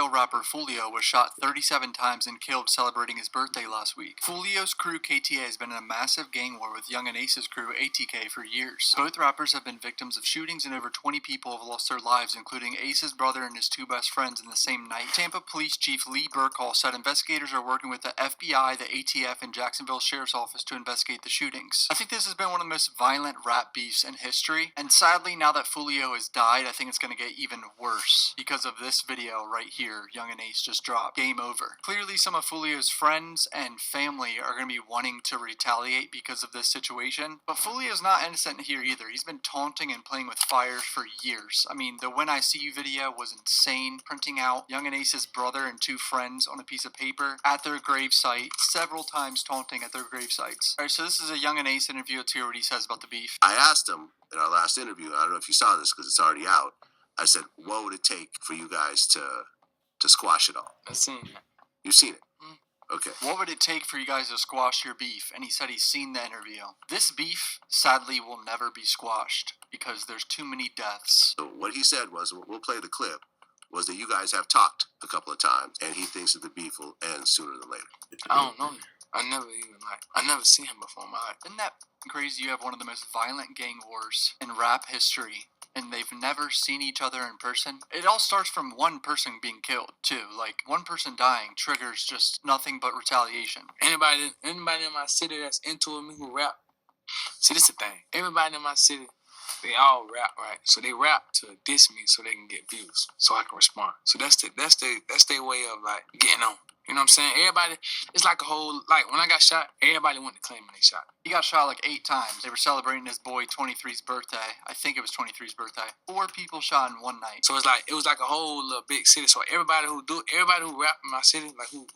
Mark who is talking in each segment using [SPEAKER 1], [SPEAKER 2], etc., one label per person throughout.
[SPEAKER 1] Jacksonville rapper Foolio was shot 37 times and killed celebrating his birthday last week. Foolio's crew KTA has been in a massive gang war with Youngeen Ace's crew ATK for years. Both rappers have been victims of shootings and over 20 people have lost their lives, including Ace's brother and his two best friends in the same night. Tampa Police Chief Lee Burkhall said investigators are working with the FBI, the ATF, and Jacksonville Sheriff's Office to investigate the shootings. I think this has been one of the most violent rap beefs in history, and sadly now that Foolio has died, I think it's going to get even worse because of this video right here Youngeen Ace just dropped. Game over. Clearly some of Foolio's friends and family are going to be wanting to retaliate because of this situation, but Foolio's not innocent here either. He's been taunting and playing with fire for years. I mean, the When I See You video was insane, printing out Youngeen Ace's brother and two friends on a piece of paper at their gravesite, several times taunting at their gravesites. Alright, so this is a Youngeen Ace interview. Let's hear what he says about the beef.
[SPEAKER 2] I asked him in our last interview, I don't know if you saw this because it's already out, I said, what would it take for you guys to squash it all?
[SPEAKER 3] I've seen it.
[SPEAKER 2] You've seen it? Okay.
[SPEAKER 1] What would it take for you guys to squash your beef? And he said he's seen the interview. This beef, sadly, will never be squashed because there's too many deaths.
[SPEAKER 2] So what he said was, we'll play the clip, was that you guys have talked a couple of times, and he thinks that the beef will end sooner than later.
[SPEAKER 3] I don't know. I never seen him before in my life.
[SPEAKER 1] Isn't that crazy? You have one of the most violent gang wars in rap history, and they've never seen each other in person. It all starts from one person being killed, too. Like, one person dying triggers just nothing but retaliation.
[SPEAKER 3] Anybody in my city that's into me who rap, see, this is the thing. Everybody in my city, they all rap, right? So they rap to diss me so they can get views, so I can respond. So that's their way of, like, getting on. You know what I'm saying? Everybody, it's like a whole, like, when I got shot, everybody went to claim when they shot.
[SPEAKER 1] He got shot like 8 times. They were celebrating his boy 23's birthday. I think it was 23's birthday. 4 people shot in one night.
[SPEAKER 3] So it was like a whole little big city. So everybody who rap in my city, like who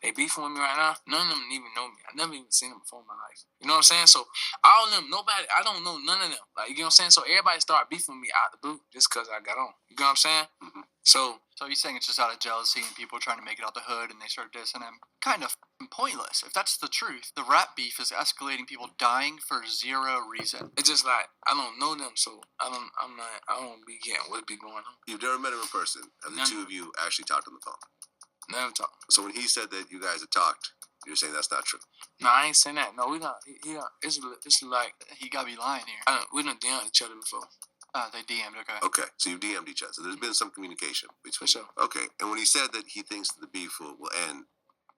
[SPEAKER 3] they beefing with me right now, none of them even know me. I never even seen them before in my life. You know what I'm saying? So all of them, nobody, I don't know none of them. Like, you know what I'm saying? So everybody started beefing with me out the blue just because I got on. You know what I'm saying?
[SPEAKER 2] Mm-hmm.
[SPEAKER 1] So he's saying it's just out of jealousy and people trying to make it out the hood and they start dissing him. Kind of pointless. If that's the truth, the rap beef is escalating, people dying for zero reason.
[SPEAKER 3] It's just like, I don't know them, so I don't be getting what be going on.
[SPEAKER 2] You've never met him in person, and the two of you actually talked on the phone.
[SPEAKER 3] Never talked.
[SPEAKER 2] So when he said that you guys had talked, you're saying that's not true?
[SPEAKER 3] No, I ain't saying that. No, we not. It's like
[SPEAKER 1] he gotta be lying here.
[SPEAKER 3] We done DM'd each other before.
[SPEAKER 1] They DM'd, okay.
[SPEAKER 2] Okay, so you've DM'd each other. So there's been some communication between
[SPEAKER 3] you.
[SPEAKER 2] Okay, and when he said that he thinks that the beef will end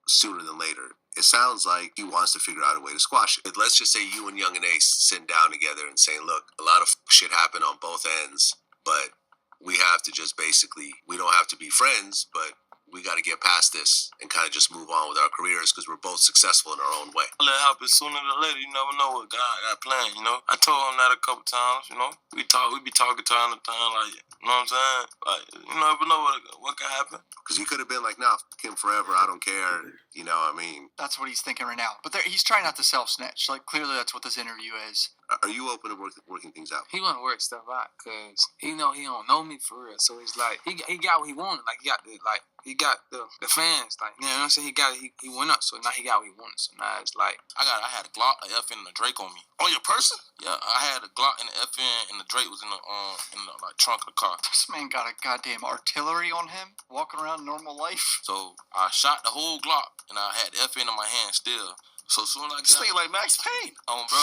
[SPEAKER 2] sooner than later, it sounds like he wants to figure out a way to squash it. Let's just say you and Youngeen Ace sitting down together and saying, look, a lot of shit happened on both ends, but we have to just basically, we don't have to be friends, but we got to get past this and kind of just move on with our careers because we're both successful in our own way.
[SPEAKER 4] Let it happen sooner than later. You never know what God got planned, you know? I told him that a couple times, you know? We be talking time to time, like, you know what I'm saying? Like, you never know what can happen.
[SPEAKER 2] Because he could have been like, nah, fuck him forever, I don't care, you know what I mean?
[SPEAKER 1] That's what he's thinking right now. But he's trying not to self-snitch. Like, clearly that's what this interview is.
[SPEAKER 2] Are you open to working things out?
[SPEAKER 3] He want to work stuff out because he know he don't know me for real. So he's like, he got what he wanted. Like, he got the fans. Like, you know what I'm saying? He went up. So now he got what he wanted. So now it's like,
[SPEAKER 4] I had a Glock, a FN, and a Drake on me.
[SPEAKER 2] On your person?
[SPEAKER 4] Yeah, I had a Glock and an FN, and the Drake was in the like trunk of the car.
[SPEAKER 1] This man got a goddamn artillery on him, walking around normal life.
[SPEAKER 4] So I shot the whole Glock, and I had the FN in my hand still. So soon as I
[SPEAKER 2] get out, like Max Payne.
[SPEAKER 4] Oh, bro.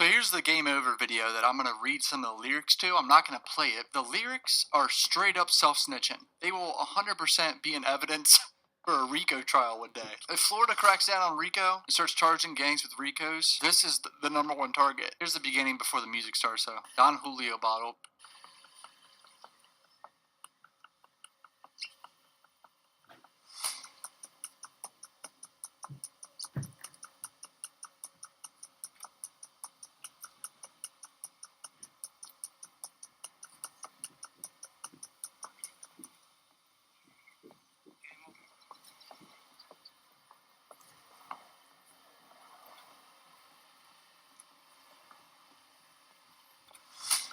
[SPEAKER 1] So here's the game over video that I'm going to read some of the lyrics to. I'm not going to play it. The lyrics are straight up self-snitching. They will 100% be in evidence for a Rico trial one day. If Florida cracks down on Rico and starts charging gangs with Ricos, this is the number one target. Here's the beginning before the music starts, though. Don Julio bottle.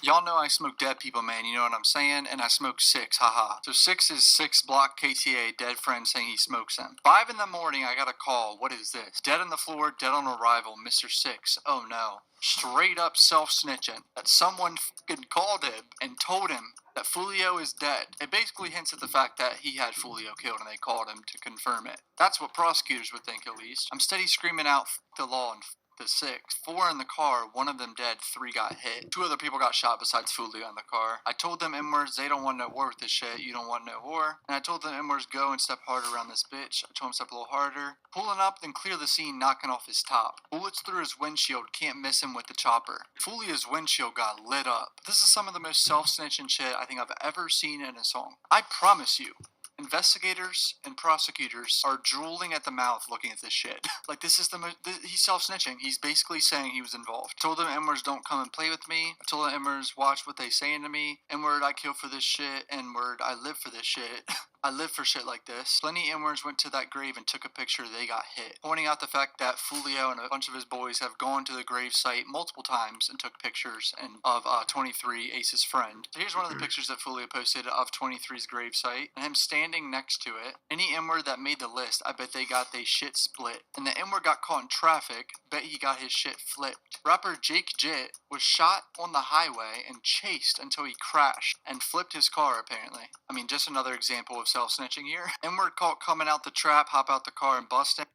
[SPEAKER 1] Y'all know I smoke dead people, man. You know what I'm saying? And I smoke 6, haha. So 6 is 6 block KTA, dead friend saying he smokes them. 5 in the morning, I got a call. What is this? Dead on the floor, dead on arrival, Mr. 6. Oh no. Straight up self-snitching. That someone fucking called him and told him that Foolio is dead. It basically hints at the fact that he had Foolio killed and they called him to confirm it. That's what prosecutors would think, at least. I'm steady screaming out, "F the law," and the 6. 4 in the car, 1 of them dead, 3 got hit. 2 other people got shot besides Foolio in the car. I told them N-words, they don't want no war with this shit, you don't want no war. And I told them N-words, go and step harder around this bitch. I told him step a little harder. Pulling up, then clear the scene, knocking off his top. Bullets through his windshield, can't miss him with the chopper. Foolio's windshield got lit up. This is some of the most self-snitching shit I think I've ever seen in a song. I promise you, investigators and prosecutors are drooling at the mouth looking at this shit. Like, this is he's self-snitching. He's basically saying he was involved. I told them N-words, don't come and play with me. I told them N-words, watch what they saying to me. N-word, I kill for this shit. N-word, I live for this shit. I live for shit like this. Plenty N-words went to that grave and took a picture. They got hit. Pointing out the fact that Foolio and a bunch of his boys have gone to the grave site multiple times and took pictures of 23, Ace's friend. So here's one of the pictures that Foolio posted of 23's grave site and him standing next to it. Any N-word that made the list, I bet they got they shit split. And the N-word got caught in traffic, bet he got his shit flipped. Rapper Jake Jit was shot on the highway and chased until he crashed and flipped his car, apparently. I mean, just another example of self-snitching here. N-word caught coming out the trap, hop out the car and bust him.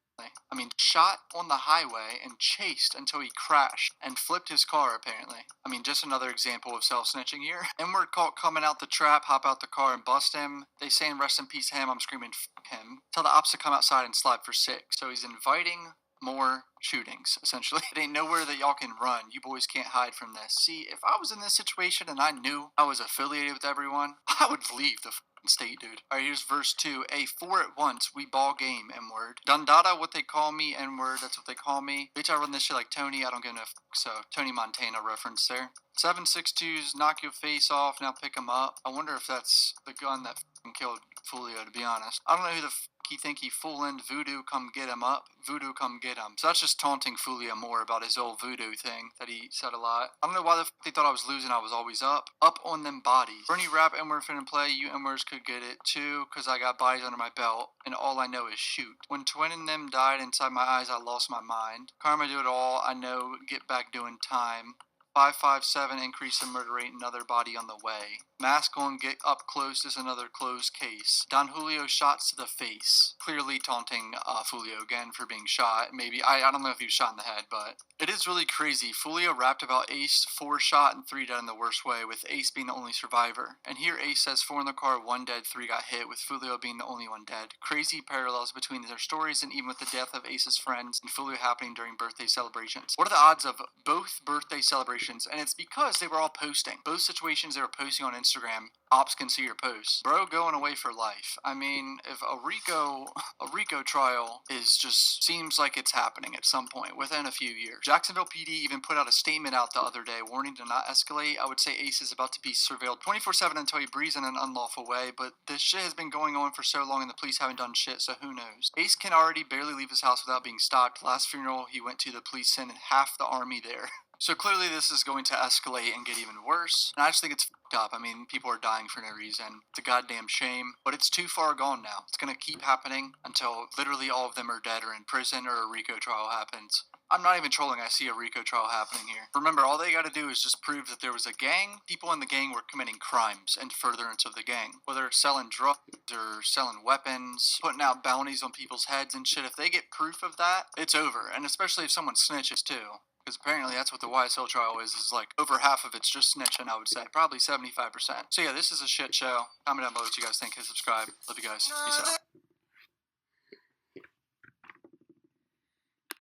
[SPEAKER 1] I mean, shot on the highway and chased until he crashed and flipped his car, apparently. I mean, just another example of self-snitching here. N-word caught coming out the trap, hop out the car and bust him. They saying rest in peace him, I'm screaming f him. Tell the ops to come outside and slide for 6. So he's inviting more shootings, essentially. It ain't nowhere that y'all can run. You boys can't hide from this. See, if I was in this situation and I knew I was affiliated with everyone, I would leave the state, dude. Alright, here's verse 2. A 4 at once, we ball game, N-word. Dundada, what they call me, N-word, that's what they call me. Bitch, I run this shit like Tony, I don't give no f. So, Tony Montana reference there. 7.62s, knock your face off, now pick him up. I wonder if that's the gun that killed Foolio, to be honest. I don't know who the he think he foolin' voodoo, come get him up. Voodoo, come get him. So that's just taunting Foolio more about his old voodoo thing that he said a lot. I don't know why the they thought I was losing. I was always up. Up on them bodies. Bernie rap N-word finna play. You N-words could get it too, cause I got bodies under my belt, and all I know is shoot. When Twin and them died inside my eyes, I lost my mind. Karma do it all. I know. Get back doing time. 557 increase in murder rate, another body on the way. Mask on, get up close is another closed case. Don Julio shots to the face. Clearly taunting Foolio again for being shot. Maybe, I don't know if he was shot in the head, but it is really crazy. Foolio rapped about Ace, 4 shot and 3 dead in the worst way, with Ace being the only survivor. And here Ace says 4 in the car, 1 dead, 3 got hit, with Foolio being the only one dead. Crazy parallels between their stories, and even with the death of Ace's friends and Foolio happening during birthday celebrations. What are the odds of both birthday celebrations? And it's because they were all posting. Both situations they were posting on Instagram, ops can see your posts. Bro going away for life. I mean, if a Rico trial is just seems like it's happening at some point within a few years. Jacksonville PD even put out a statement out the other day warning to not escalate. I would say Ace is about to be surveilled 24/7 until he breathes in an unlawful way, but this shit has been going on for so long and the police haven't done shit, so who knows. Ace can already barely leave his house without being stopped. Last funeral he went to, the police sent half the army there. So clearly this is going to escalate and get even worse. And I just think it's fucked up. I mean, people are dying for no reason. It's a goddamn shame. But it's too far gone now. It's going to keep happening until literally all of them are dead or in prison or a Rico trial happens. I'm not even trolling. I see a Rico trial happening here. Remember, all they got to do is just prove that there was a gang. People in the gang were committing crimes and furtherance of the gang. Whether it's selling drugs or selling weapons, putting out bounties on people's heads and shit. If they get proof of that, it's over. And especially if someone snitches too. Because apparently that's what the YSL trial is like over half of it's just snitching, I would say. Probably 75%. So yeah, this is a shit show. Comment down below what you guys think. Hit subscribe. Love you guys. Peace out.